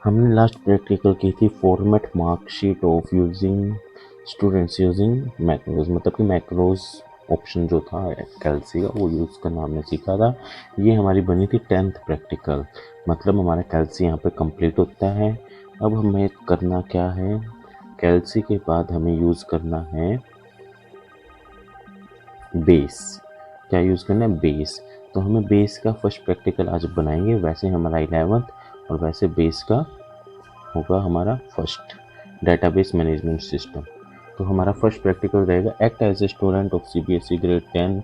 हमने last practical की थी format marksheet of using students using macros, मतलब कि मैक्रोज ऑप्शन जो था कैल्सी का वो यूज़ करना हमने सीखा था। ये हमारी बनी थी 10th प्रैक्टिकल, मतलब हमारा कैल्सी यहाँ पे कंप्लीट होता है। अब हमें करना क्या है, कैल्सी के बाद हमें यूज़ करना है बेस। क्या यूज़ करना है, बेस। तो हमें बेस का फर्स्ट प्रैक्टिकल आज बनाएंगे, वैसे हमारा 11th और वैसे बेस का होगा हमारा फर्स्ट, डेटाबेस मैनेजमेंट सिस्टम। तो हमारा फर्स्ट प्रैक्टिकल रहेगा act as a student of CBSE grade 10,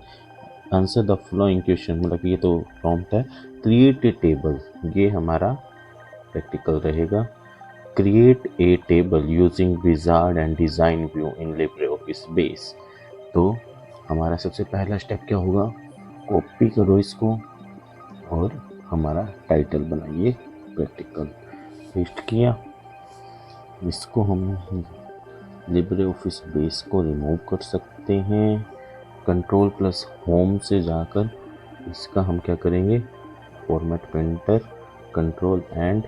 answer the following question, मतलब ये तो प्रॉम्प्ट है, क्रिएट ए टेबल, ये हमारा प्रैक्टिकल रहेगा। Create a table using wizard and design view in Libre office base. तो हमारा सबसे पहला स्टेप क्या होगा, कॉपी करो इसको और हमारा टाइटल बनाइए प्रैक्टिकल। पेस्ट किया, इसको हम लिब्रे ऑफिस बेस को रिमूव कर सकते हैं। कंट्रोल प्लस होम से जाकर इसका हम क्या करेंगे, फॉर्मेट पेंटर, कंट्रोल एंड,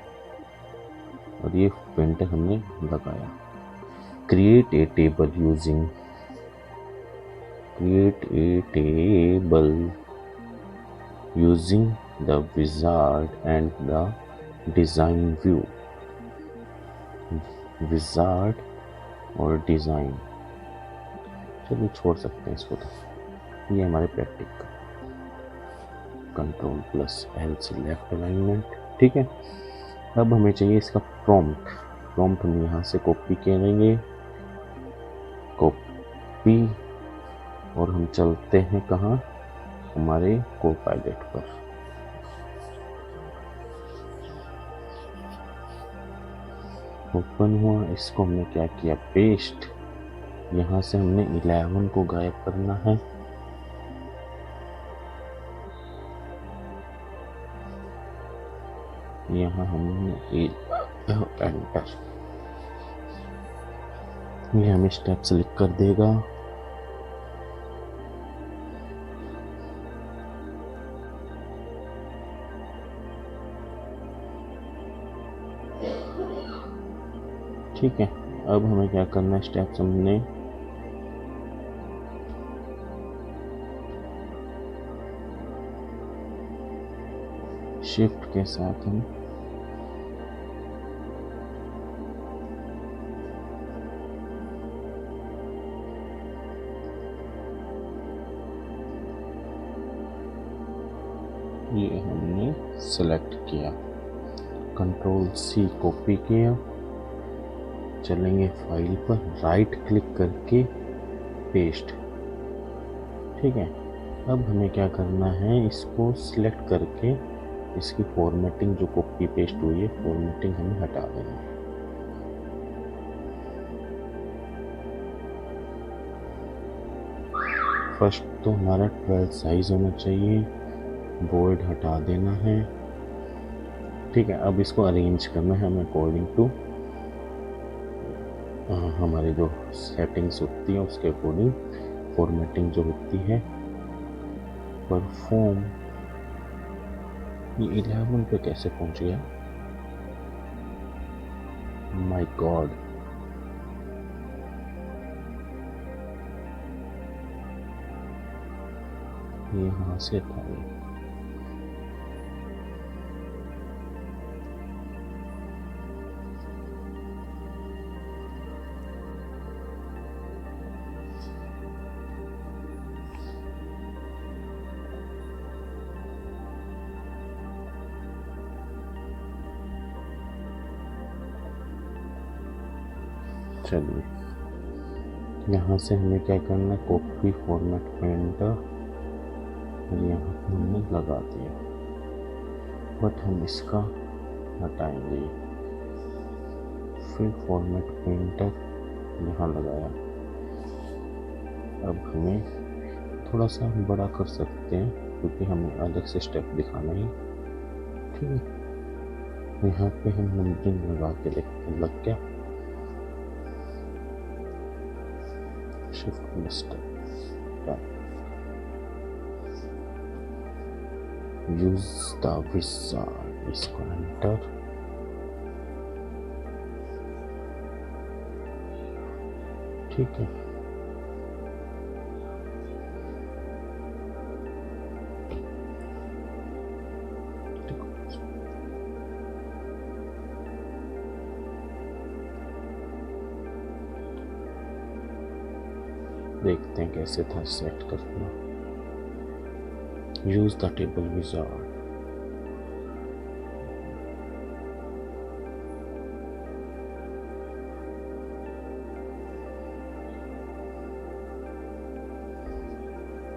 और ये पेंटर हमने लगाया। Create a table using, create a table using the wizard and the design view, wizard और डिज़ाइन, चलिए छोड़ सकते हैं इसको। तो ये हमारे प्रैक्टिकल, कंट्रोल प्लस एल से लेफ्ट अलाइनमेंट, ठीक है। अब हमें चाहिए इसका प्रॉम्प्ट, प्रॉम्प्ट हम यहाँ से कॉपी करेंगे, कॉपी, और हम चलते हैं कहाँ, हमारे कोपायलट पर। ओपन हुआ, इसको हमने क्या किया, पेस्ट। यहाँ से हमने 11 को गायब करना है, यहाँ हमने एंटर, ये हमें स्टेप सेलेक्ट कर देगा। ठीक है, अब हमें क्या करना है, स्टेप्स हमने शिफ्ट के साथ हम ये हमने सेलेक्ट किया, कंट्रोल सी कॉपी किया, चलेंगे फाइल पर, राइट क्लिक करके पेस्ट, ठीक है। अब हमें क्या करना है, इसको सिलेक्ट करके इसकी फॉर्मेटिंग जो कॉपी पेस्ट हुई है, फॉर्मेटिंग हमें हटा देनी है। फर्स्ट तो हमारा 12 साइज होना चाहिए, बोल्ड हटा देना है, ठीक है। अब इसको अरेंज करना है हमें अकॉर्डिंग टू हमारी जो सेटिंग्स होती है उसके अकॉर्डिंग फॉर्मेटिंग जो होती है। परफॉर्म, ये 11 पे कैसे पहुंच गया, माय गॉड, ये यहाँ से था ये। चलिए, यहाँ से हमें क्या करना है, कॉपी फॉर्मेट पेंटर, और यहाँ पे हमने लगा दिया, बट हम इसका हटाएंगे, फिर फॉर्मेट पेंटर यहाँ लगाया। अब हमें थोड़ा सा बड़ा कर सकते हैं क्योंकि हमें अलग से स्टेप दिखाना है, ठीक है। यहाँ पे हम नंबरिंग लगा के देखते, लग गया, shift list, use the wizard, इसको एंटर, ठीक है। देखते हैं कैसे था सेट करना। Use the table wizard.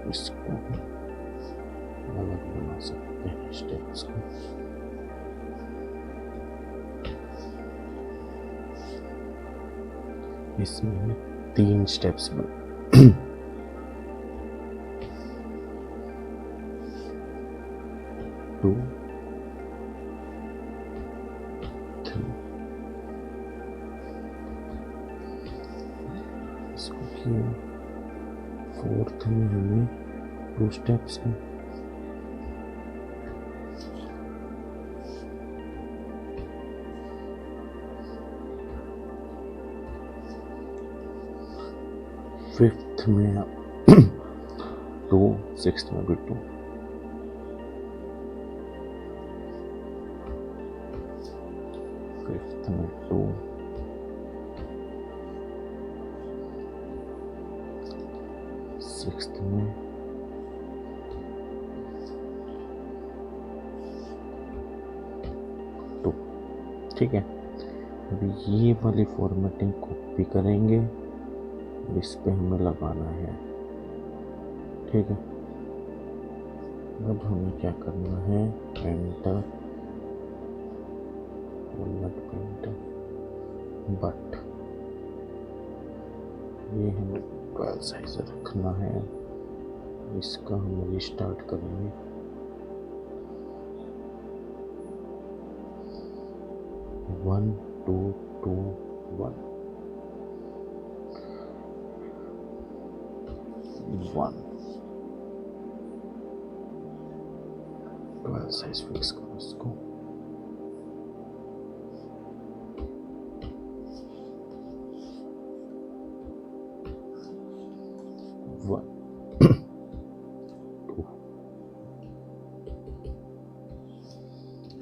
इसको अलग बना सकते हैं स्टेप्स को। इसमें हमें 3 स्टेप्स बन 2 3 इसको किया। 4th में हमें 2 स्टेप्स हैं। फिफ्थ में 2, 6th में भी 2। फिफ्थ में 2, 6th में 2। ठीक है। अभी ये वाली फॉर्मेटिंग कॉपी करेंगे, इस पे हमें लगाना है। ठीक है। अब हमें क्या करना है, एंटर फॉर्मेट पेंटर, बट ये हमें 12 साइज रखना है। इसका हम रिस्टार्ट करेंगे। One two two 1 1 12 size fix करो इसको।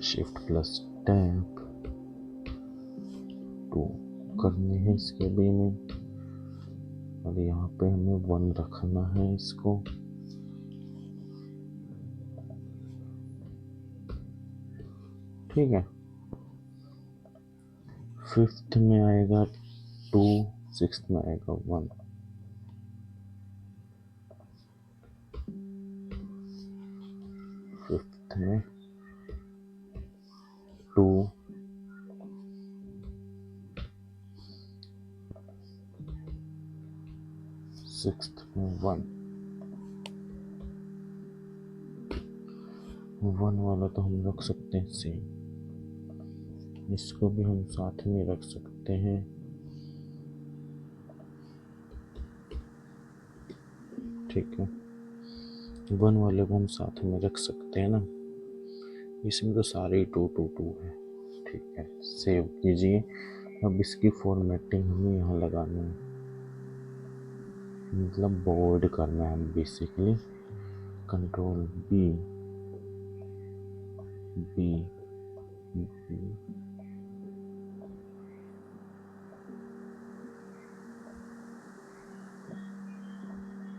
शिफ्ट प्लस टैब 2 करने हैं इसके भी में, और यहाँ पे हमें 1 रखना है इसको। ठीक है। फिफ्थ में आएगा 2, 6th में आएगा 1। फिफ्थ में 2, 6th में 1। 1 वाला तो हम रख सकते हैं सेम, इसको भी हम साथ में रख सकते हैं। ठीक है। 1 वाले को हम साथ में रख सकते हैं ना, इसमें तो सारे 2 2 2 है। ठीक है, सेव कीजिए। अब इसकी फॉर्मेटिंग हमें यहाँ लगाना है, मतलब बोल्ड करना है basically. Control B B B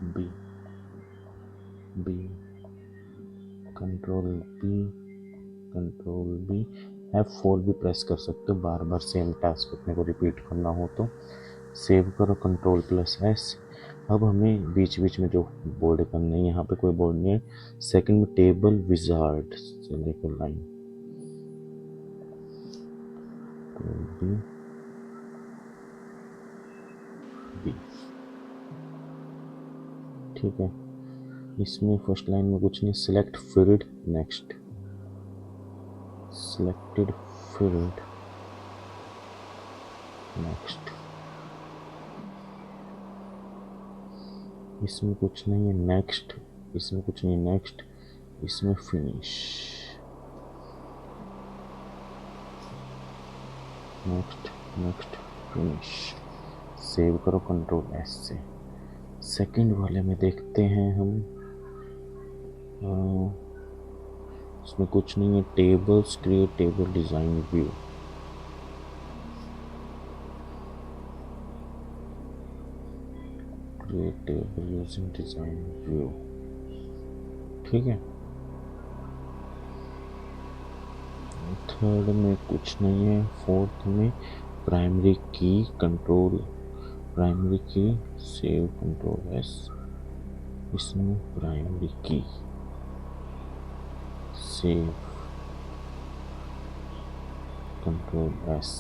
B B control B F4 भी प्रेस कर सकते हो, बार बार सेम टास्क अपने को रिपीट करना हो तो। सेव करो, कंट्रोल प्लस S। अब हमें बीच बीच में जो बोर्ड करना है, यहाँ पे कोई बोर्ड नहीं है। सेकंड में टेबल विजार्ड से लेकर लाइन बी बी। ठीक है। इसमें फर्स्ट लाइन में कुछ नहीं, select field next, selected field next. इसमें कुछ नहीं है, नेक्स्ट। इसमें कुछ नहीं, नेक्स्ट। इसमें finish, next next finish. Save करो कंट्रोल एस से। सेकंड वाले में देखते हैं हम, इसमें कुछ नहीं है। Tables, create table design view, create table using design view, ठीक है। थर्ड में कुछ नहीं है। फोर्थ में प्राइमरी की कंट्रोल, प्राइमरी की सेव कंट्रोल एस, इसमें प्राइमरी की सेव कंट्रोल एस,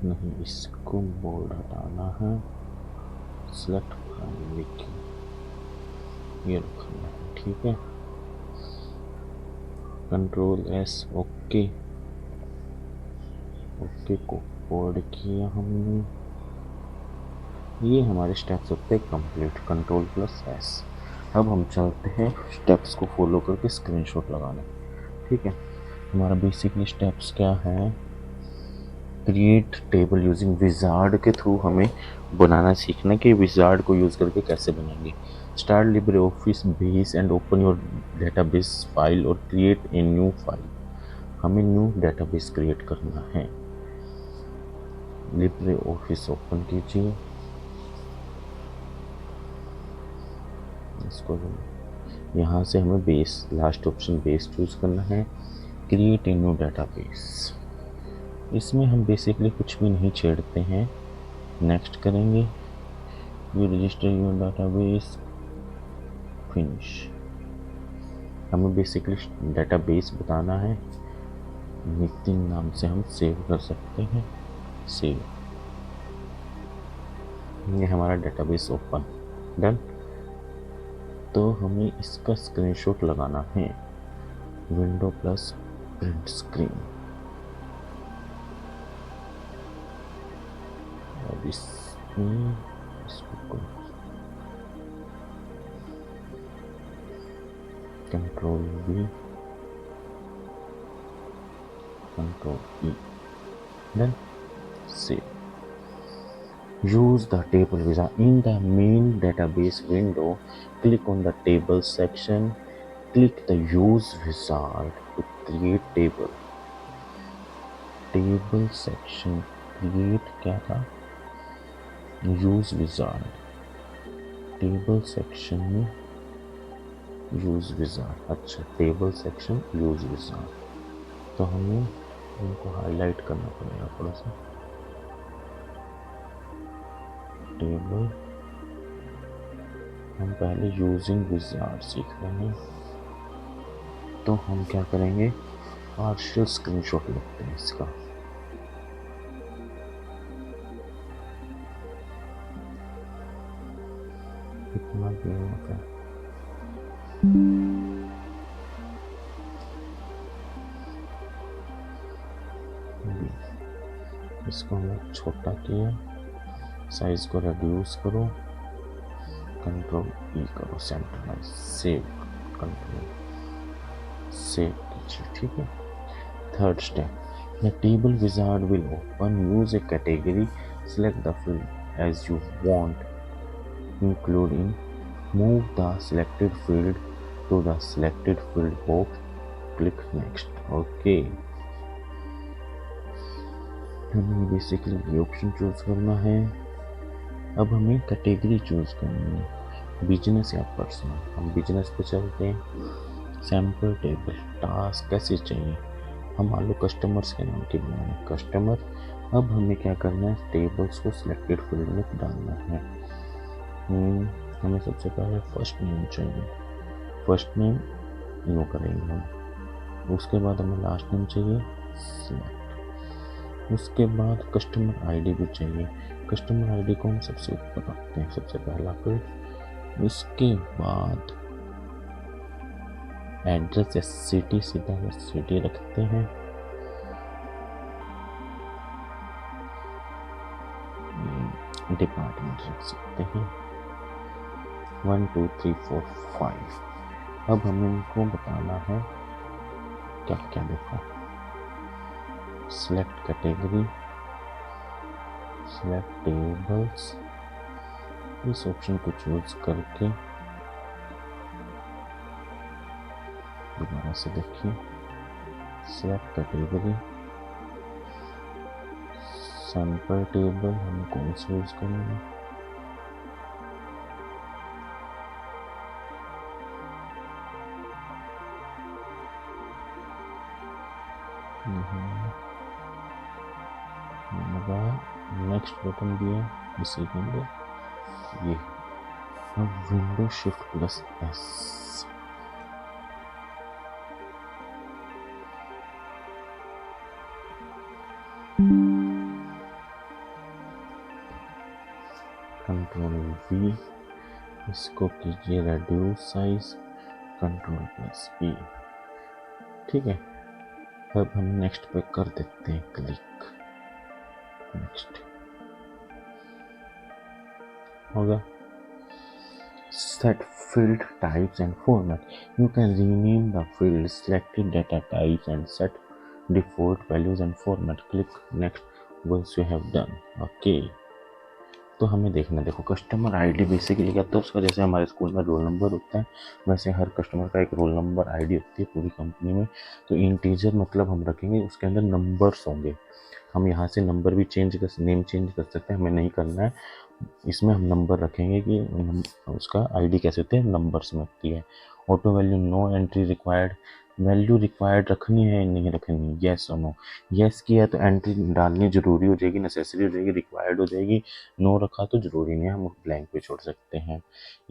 नहीं इसको बोल्ड हटाना है, सिलेक्ट प्राइमरी की, ये रखना है, ठीक है। कंट्रोल एस, ओके, ओके को बोल्ड किया हमने। ये हमारे स्टेप्स होते हैं कंप्लीट, कंट्रोल प्लस एस। अब हम चलते हैं स्टेप्स को फॉलो करके स्क्रीनशॉट लगाने, ठीक है। हमारा बेसिकली स्टेप्स क्या है, क्रिएट टेबल यूजिंग विजार्ड के थ्रू हमें बनाना सीखना कि विजार्ड को यूज़ करके कैसे बनाएंगे। Start Libre office base and open your database file और क्रिएट ए न्यू फाइल। हमें न्यू डेटाबेस क्रिएट करना है। लिब्रे ऑफिस ओपन कीजिए, इसको यहाँ से हमें base, last option base choose करना है। क्रिएट ए न्यू डेटाबेस, इसमें हम बेसिकली कुछ भी नहीं छेड़ते हैं, नेक्स्ट करेंगे। You register your database, finish. हमें बेसिकली डेटाबेस बताना है, नितिन नाम से हम सेव कर सकते हैं, सेव। ये हमारा डेटाबेस ओपन, डन। तो हमें इसका स्क्रीनशॉट लगाना है, विंडो प्लस प्रिंट स्क्रीन। अब इसमें इसको control V, control E, then save. Use the table wizard. In the main database window, click on the table section. Click the use wizard to create table. Table section create क्या था, use wizard। Table section में use wizard, अच्छा table section use wizard. तो हमें इनको highlight करना पड़ेगा थोड़ा सा। टेबल, हम पहले यूजिंग विजार्ड सीख रहे हैं, तो हम क्या करेंगे, पार्शियल स्क्रीनशॉट लेते हैं इसका। कितना भी होता है, इसको हमने छोटा किया, साइज को रिड्यूस करो, कंट्रोल ई करो, सेंट्रलाइज, सेव, कंट्रोल सेव कीजिए, ठीक है। Third step, the table wizard will open, use a category, select the field as you want, include in, move the selected field to the selected field box, click next, okay. हमें basically ये option choose करना है। अब हमें category choose करनी है, business या personal. हम बिजनेस पे चलते हैं। सैम्पल टेबल, टास्क कैसे चाहिए, हम मान लो कस्टमर्स के नाम की बनाना है, कस्टमर। अब हमें क्या करना है, टेबल्स को सिलेक्टेड फील्ड में डालना है। हमें सबसे पहले फर्स्ट नेम चाहिए, फर्स्ट नेम यूँ करेंगे हम। उसके बाद हमें लास्ट नेम चाहिए, सिलेक्ट। उसके बाद कस्टमर आईडी भी चाहिए, कस्टमर आईडी को हम सबसे ऊपर रखते हैं, सबसे पहला फील्ड। उसके बाद एड्रेस या सिटी, सीधा सिटी रखते हैं। डिपार्टमेंट रख सकते हैं, 1 2 3 4 5। अब हमें इनको बताना है क्या क्या देखो, सेलेक्ट कैटेगरी, सेलेक्ट टेबल्स, इस ऑप्शन को चूज करके दोबारा से देखिए, सेलेक्ट कैटेगरी, सैंपल टेबल हम कौन सा यूज करेंगे, नेक्स्ट बटन दिया इसी के अंदर ये, अब window shift plus S, control V, इसको कीजिए reduce size, control plus B. ठीक है, अब हम नेक्स्ट पे कर देते हैं क्लिक, नेक्स्ट होगा। Set field types and format. You can rename the fields, select data types and set default values and format. Click next once you have done. Okay. तो हमें देखना, देखो कस्टमर आईडी बेसिकली क्या, तो उसका जैसे हमारे स्कूल में रोल नंबर होता है वैसे हर कस्टमर का एक रोल नंबर आईडी होती है पूरी कंपनी में। तो इंटीजर मतलब हम रखेंगे उसके अंदर नंबर्स होंगे, हम यहाँ से नंबर भी चेंज कर, नेम चेंज कर सकते हैं, हमें नहीं करना है। इसमें हम नंबर रखेंगे कि उसका आईडी कैसे होती है, नंबर्स में होती है। Auto value no entry required, value required रखनी है नहीं रखनी, येस और नो। येस किया तो एंट्री डालनी जरूरी हो जाएगी, नेसेसरी हो जाएगी, रिक्वायर्ड हो जाएगी। नो रखा तो जरूरी नहीं है, हम ब्लैंक पे छोड़ सकते हैं।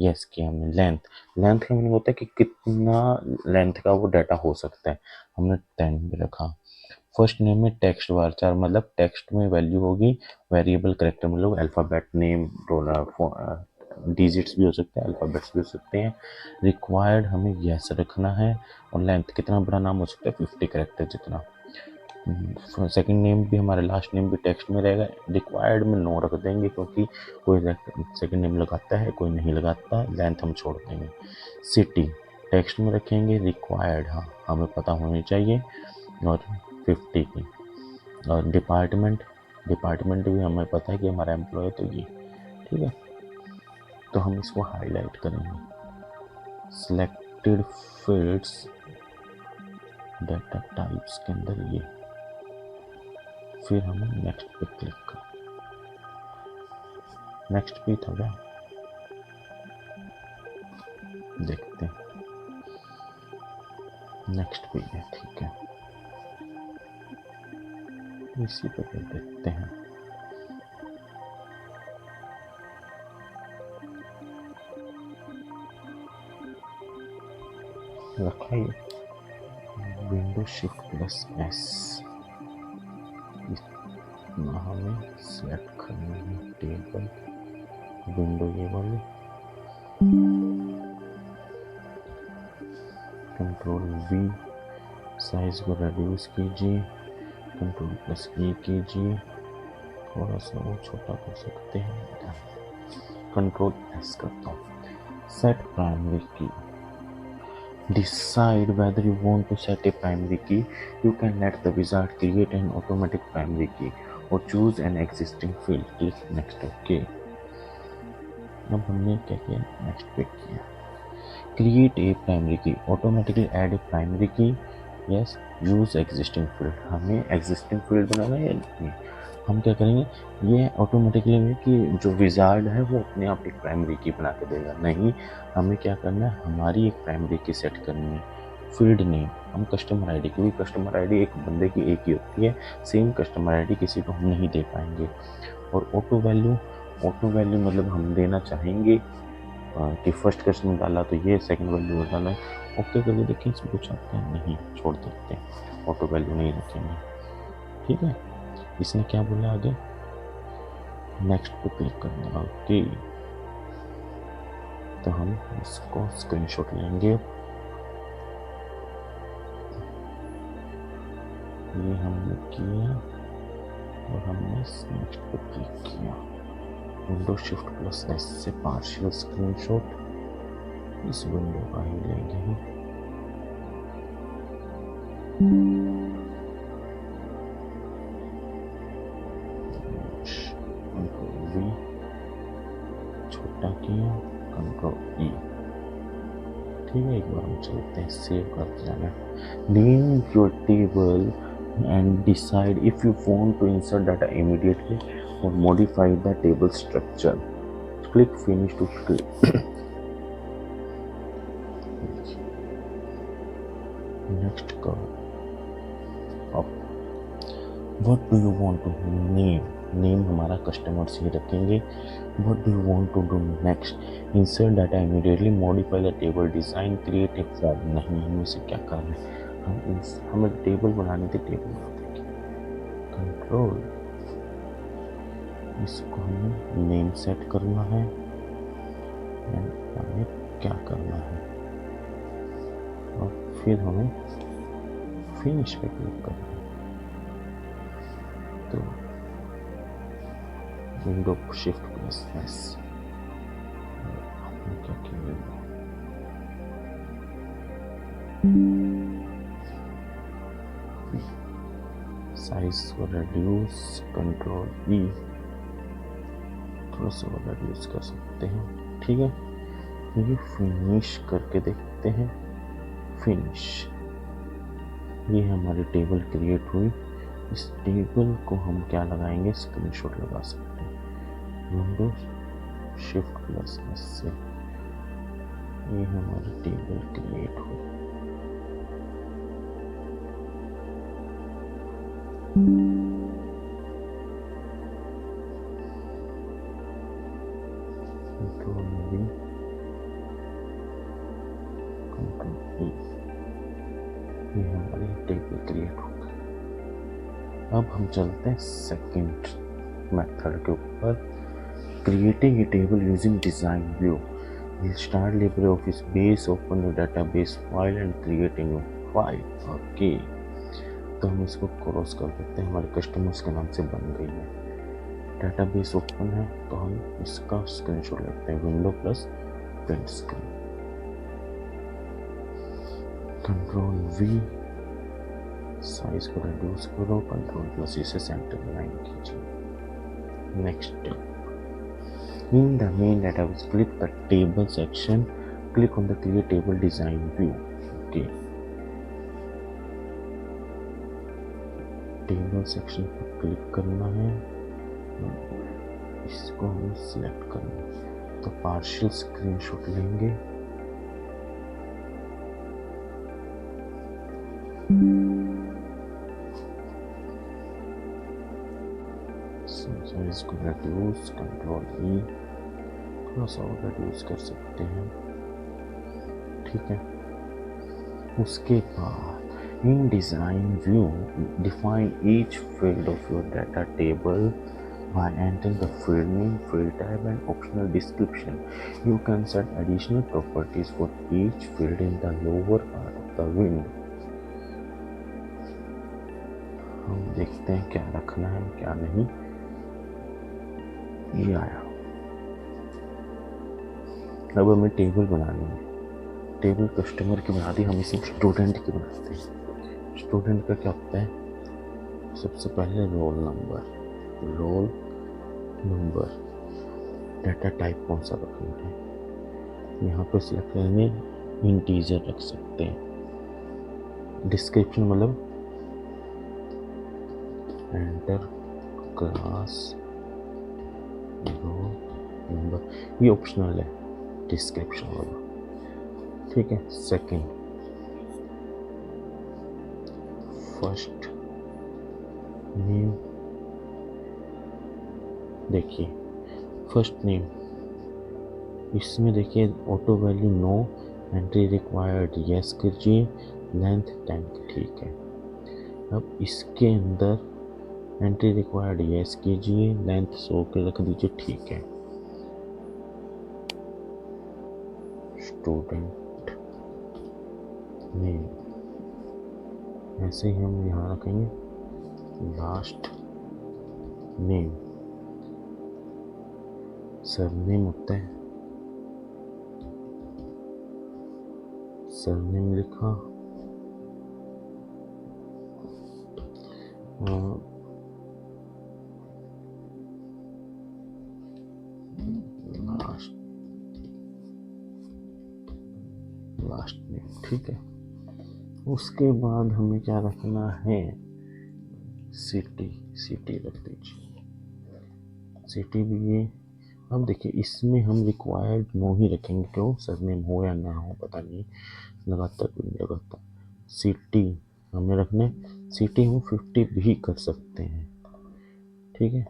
येस किया हमने। लेंथ, लेंथ का मीनिंग होता है कि कितना लेंथ का वो डाटा हो सकता है, हमने 10 पे रखा। फर्स्ट नेम में टेक्स्ट वार्चर मतलब टेक्स्ट में वैल्यू होगी, वेरिएबल करेक्टर मतलब अल्फ़ाबेट नेम, डिजिट्स भी हो सकते हैं, अल्फ़ाबेट्स भी हो सकते हैं। रिक्वायर्ड हमें यस रखना है, और लेंथ कितना बड़ा नाम हो सकता है, 50 करेक्टर जितना। सेकंड नेम भी हमारा लास्ट नेम भी टेक्स्ट में रहेगा। रिक्वायर्ड में नो रख देंगे क्योंकि कोई सेकंड नेम लगाता है कोई नहीं लगाता, लेंथ हम छोड़ देंगे। सिटी टेक्स्ट में रखेंगे, रिक्वायर्ड हाँ हमें पता होनी चाहिए, और 50 की। और डिपार्टमेंट, डिपार्टमेंट भी हमें पता है कि हमारा एम्प्लॉय तो ये, ठीक है। तो हम इसको हाईलाइट करेंगे, सिलेक्टेड फील्ड्स डाटा टाइप्स के अंदर ये, फिर हम नेक्स्ट पे क्लिक करें। नेक्स्ट पे था क्या, देखते हैं, नेक्स्ट पे है, ठीक है, इसी पे कर देते हैं। रखा ये विंडो शिफ्ट प्लस एस, इतना हमें सेलेक्ट करनी है टेबल, विंडो ये वाली, कंट्रोल वी, साइज को रिड्यूस कीजिए, कंट्रोल प्लस ई कीजिए, थोड़ा सा वो छोटा कर सकते हैं, कंट्रोल एस करता हूँ। सेट प्राइमरी की, decide whether you want to set a primary key. You can let the wizard create an automatic primary key or choose an existing field. Click next. Okay. अब हमने क्या किया, next पे किया। Create a primary की, automatically add a primary की, yes, use existing field, हमें existing field बनाना है या नहीं, हम क्या करेंगे, ये ऑटोमेटिकली में कि जो विजार्ड है वो अपने आप एक प्राइमरी की बना के देगा, नहीं हमें क्या करना है, हमारी एक प्राइमरी की सेट करनी है। फील्ड नेम हम कस्टमर आईडी, क्योंकि कस्टमर आईडी एक बंदे की एक ही होती है, सेम कस्टमर आईडी किसी को हम नहीं दे पाएंगे। और ऑटो वैल्यू, ऑटो वैल्यू मतलब हम देना चाहेंगे कि फर्स्ट कस्टमर डाला तो ये सेकंड वैल्यू डाला है, ओके करके देखिए इसमें कुछ आता है, नहीं छोड़ देते हैं, ऑटो वैल्यू नहीं रखेंगे, ठीक है। इसने क्या बोला आगे, नेक्स्ट पे क्लिक करना, ओके। तो हम इसको स्क्रीनशॉट लेंगे, ये हमने किया और हमने नेक्स्ट पे क्लिक किया, विंडो शिफ्ट प्लस एस से पार्शियल स्क्रीनशॉट इस विंडो का ही लेंगे। छोटा किया, कंट्रोल ई। ठीक है, एक बार हम चलते हैं, सेव करते जाना। Name your table and decide if you want to insert data immediately or modify the table structure. Click finish to click. Next cover up. What do you want to name हमारा customers ही रखेंगे। What do you want to do next? Insert data immediately, modify the table design, create a form। नहीं, हमें से क्या करना है, हमें table बनानी थी, टेबल बना देंगे। कंट्रोल, इसको हमें नेम सेट करना है, हमें क्या करना है, और फिर हमें फिनिश पे क्लिक करना है। तो विंडो शिफ्ट प्लस एस, क्या किया, साइज को रेड्यूस, कंट्रोल ई, थोड़ा सा रेड्यूस कर सकते हैं। ठीक है, ये फिनिश करके देखते हैं। फिनिश, ये हमारी टेबल क्रिएट हुई। इस टेबल को हम क्या लगाएंगे, स्क्रीनशॉट लगा सकते हैं विंडो शिफ्ट प्लस एस से। ये हमारी टेबल क्रिएट हुई। कंट्रोल वी, कंट्रोल ई, ये हमारी टेबल क्रिएट हो गई। अब हम चलते हैं सेकंड मेथड के ऊपर, creating a table using design view. Start LibreOffice base, open your database file and create a new file. Okay, तो हम इसको क्रॉस कर देते हैं, हमारे कस्टमर्स के नाम से बन गई है। डेटाबेस ओपन है, तो हम इसका स्क्रीनशॉट लेते हैं, window plus print screen, control we, size को रिड्यूस करो, कंट्रोल प्लस इसे सेंटर लाइन कीजिए। Next step, in the main database click the table section, click on the create table design view. Okay, table section पर क्लिक करना है, इसको हमें सिलेक्ट करना है, तो पार्शियल स्क्रीनशॉट लेंगे, साइज को रिड्यूस, कंट्रोल ई, थोड़ा सा और रिड्यूस कर सकते हैं। ठीक है, उसके बाद in design view define each field of your data table by entering the field name, field type and optional description. You can set additional properties for each field in the lower part of the window. हम देखते हैं क्या रखना है क्या नहीं। ये आया, अब हमें टेबल बनानी है। टेबल कस्टमर की बना दी, हम इसे स्टूडेंट की बनाते हैं। स्टूडेंट का क्या होता है, सबसे पहले रोल नंबर, डाटा टाइप कौन सा रखना है, यहाँ पर सिलेक्ट करेंगे, इंटीजर रख सकते हैं। डिस्क्रिप्शन मतलब एंटर क्लास रोल नंबर, ये ऑप्शनल है डिस्क्रिप्शन वाला। ठीक है, सेकंड फर्स्ट नेम, देखिए फर्स्ट नेम, इसमें देखिए auto value no, entry required yes कीजिए, लेंथ 10। ठीक है, अब इसके अंदर एंट्री रिक्वायर्ड यस कीजिए, लेंथ 100 के रख दीजिए। ठीक है, स्टूडेंट नेम ऐसे ही हम यहाँ रखेंगे, लास्ट नेम, सरनेम होता है, सरनेम लिखा, लास्ट लास्ट नेम। ठीक है, उसके बाद हमें क्या रखना है, सिटी, सिटी रख दीजिए, सिटी भी ये। अब देखिए इसमें हम रिक्वायर्ड नो ही रखेंगे, क्यों, सरनेम हो या ना हो पता नहीं, लगाता कोई नहीं लगाता। सिटी हमें रखने, सिटी हम 50 भी कर सकते हैं। ठीक है,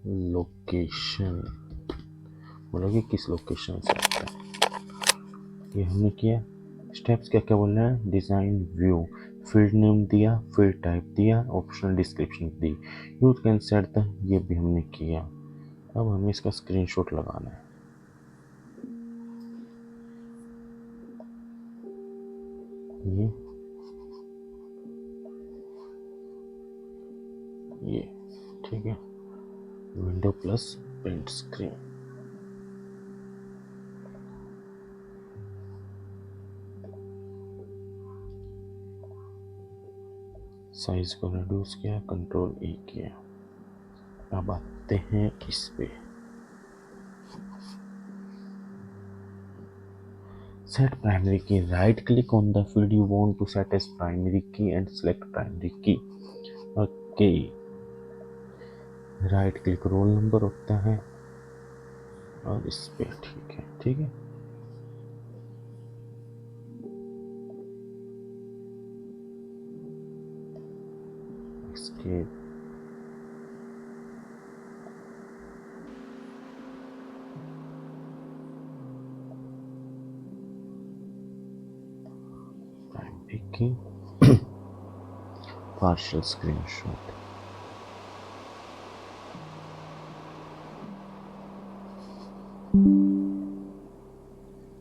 लोकेशन बोलोगे किस लोकेशन से आता है, ये हमने किया। स्टेप्स क्या क्या बोलना है, डिज़ाइन व्यू, फील्ड नेम दिया, फील्ड टाइप दिया, optional description the, use can set the, ये भी हमने किया। अब हमें इसका स्क्रीनशॉट लगाना है। ये ठीक है, window plus print screen. Size को रिड्यूस किया, कंट्रोल ए किया। अब आते हैं इस पे, set primary key, right click on the field you want to set as primary key and select primary key. Okay, right click, roll number होता है और इस पे ठीक है। ठीक है, इसके प्राइमरी की पार्शियल स्क्रीनशॉट,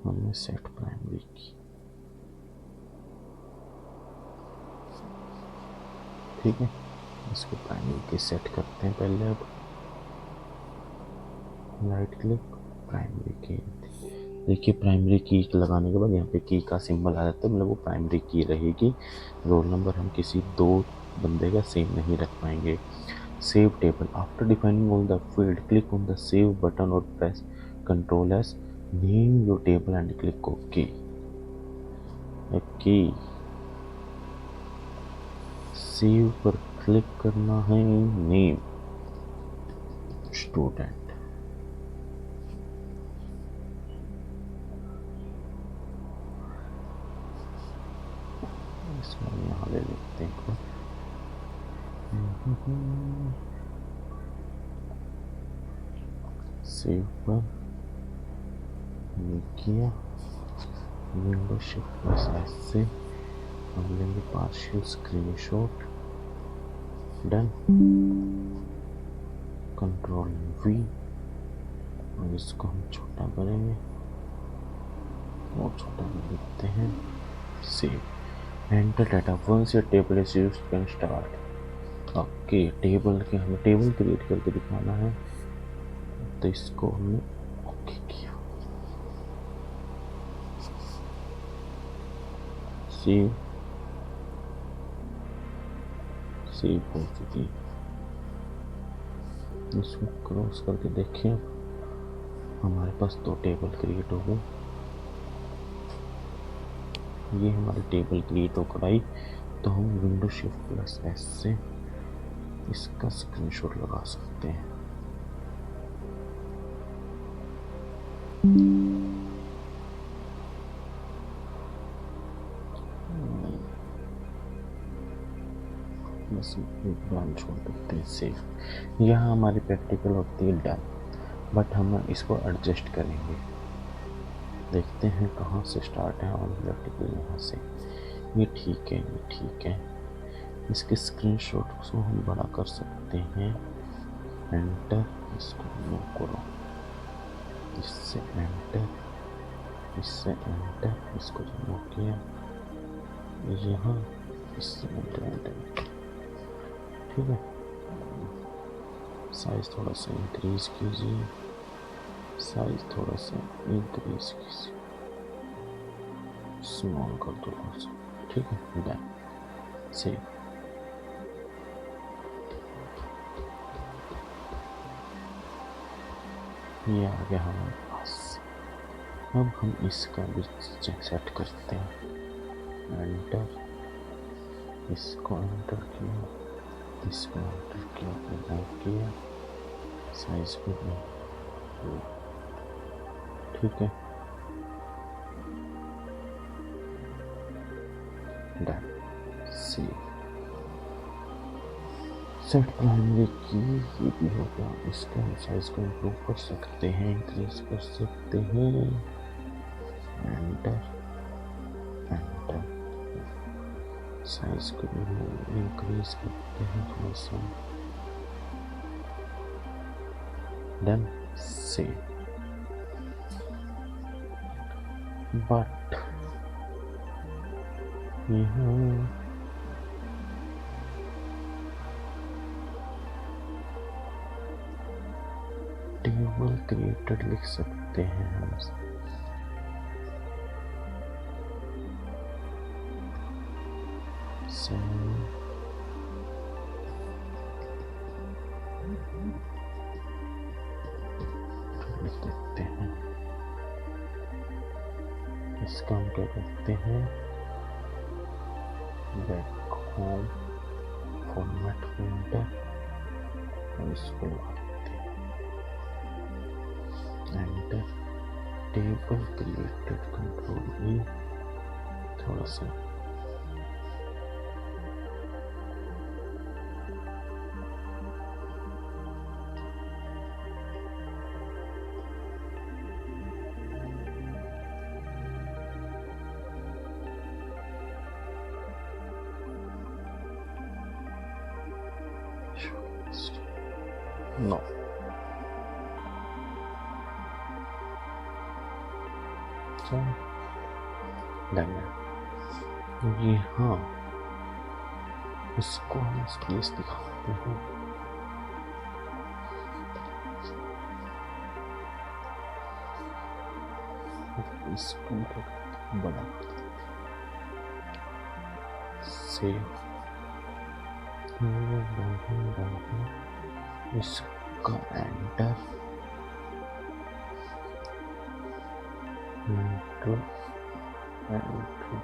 हमने सेट प्राइमरी की। ठीक है, इसको प्राइमरी की सेट करते हैं पहले। अब राइट क्लिक, प्राइमरी की, देखिए प्राइमरी की लगाने के बाद यहाँ पे की का सिंबल आ जाता है, मतलब वो प्राइमरी की रहेगी। रोल नंबर हम किसी दो बंदे का सेम नहीं रख पाएंगे। Save table, after defining all the field click on the save button और press control S, name your table and click okay. Okay, save पर क्लिक करना है, नेम स्टूडेंट, इसमें यहाँ ले लेते हैं। सेव पर किया, विंडो शिफ्ट प्लस एस से हम लेंगे partial screenshot, done, control we, और इसको हम छोटा करेंगे और छोटा कर देते हैं, save, enter data, once your table is used can start. Okay, table के हमें टेबल क्रिएट करके दिखाना है, तो इसको हमने ओके किया। सेव, सेव हो चुकी, इसको क्रॉस करके देखें, हमारे पास दो टेबल क्रिएट हो गए। ये हमारी टेबल क्रिएट होकर आई, तो हम विंडो शिफ्ट प्लस एस से इसका स्क्रीनशॉट लगा सकते हैं। बस एक बार छोड़ देते हैं सेव। यहाँ हमारी प्रैक्टिकल होती है डन, बट हम इसको एडजस्ट करेंगे, देखते हैं कहाँ से स्टार्ट है, और प्रैक्टिकल यहाँ से। ये ठीक है, ये ठीक है, इसके स्क्रीनशॉट को हम बड़ा कर सकते हैं, एंटर, इसको नो करो, इससे एंटर, इससे एंटर, इसको नो किया, यहाँ इससे एंटर, एंटर। ठीक है, साइज थोड़ा सा इंक्रीज कीजिए, साइज थोड़ा सा इंक्रीज कीजिए, स्मॉल कर दो थोड़ा सा। ठीक है, डन, सेव। ये आ गया हमारे पास। अब हम इसका भी सेट करते हैं। एंटर, इसको एंटर किया, इसको एंटर किया, मूव किया, साइज को ठीक है, डन। सेव, सेट प्राइमरी की, ये भी हो गया। इसका साइज को इम्प्रूव कर सकते हैं, इंक्रीज कर सकते हैं। एंटर, एंटर, साइज को इंक्रीज करते हैं थोड़ा सा, डन। सेव। बट यहाँ टेबल क्रिएटेड लिख सकते हैं हम। लिख देते हैं। इसका हम क्या करते हैं, बैक होम फॉर्मेट प्रिंटर, और इसको लगाते हैं। एंटर, टेबल क्रिएटेड, कंट्रोल ई, थोड़ा सा नो, डन है ये। हाँ, इसको हम स्पेस दिखाते हैं। इसको बड़ा सेव, इसका एंटर, एंटर, एंटर,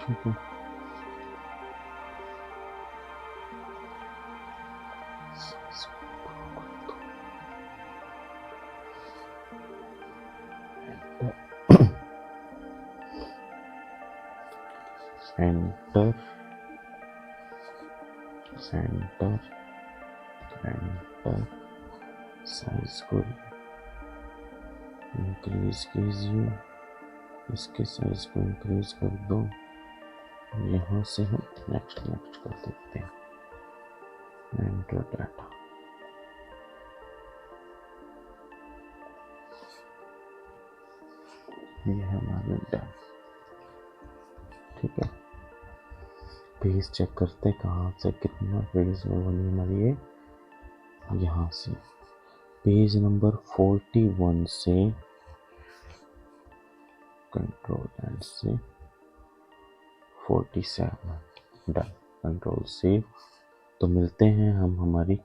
ठीक है। एंटर, सेंटर, एंटर, साइज को इंक्रीज कीजिए, इसके साइज को इंक्रीज कर दो। यहाँ से हम नेक्स्ट नेक्स्ट कर देते हैं। एंटर डाटा, ये हमारा डन, ठीक है। पेज चेक करते कहाँ से कितना पेज में बनी हमारी ये। यहाँ से पेज नंबर 41 से कंट्रोल एंड से 47, डन। Control save. तो मिलते हैं हम हमारी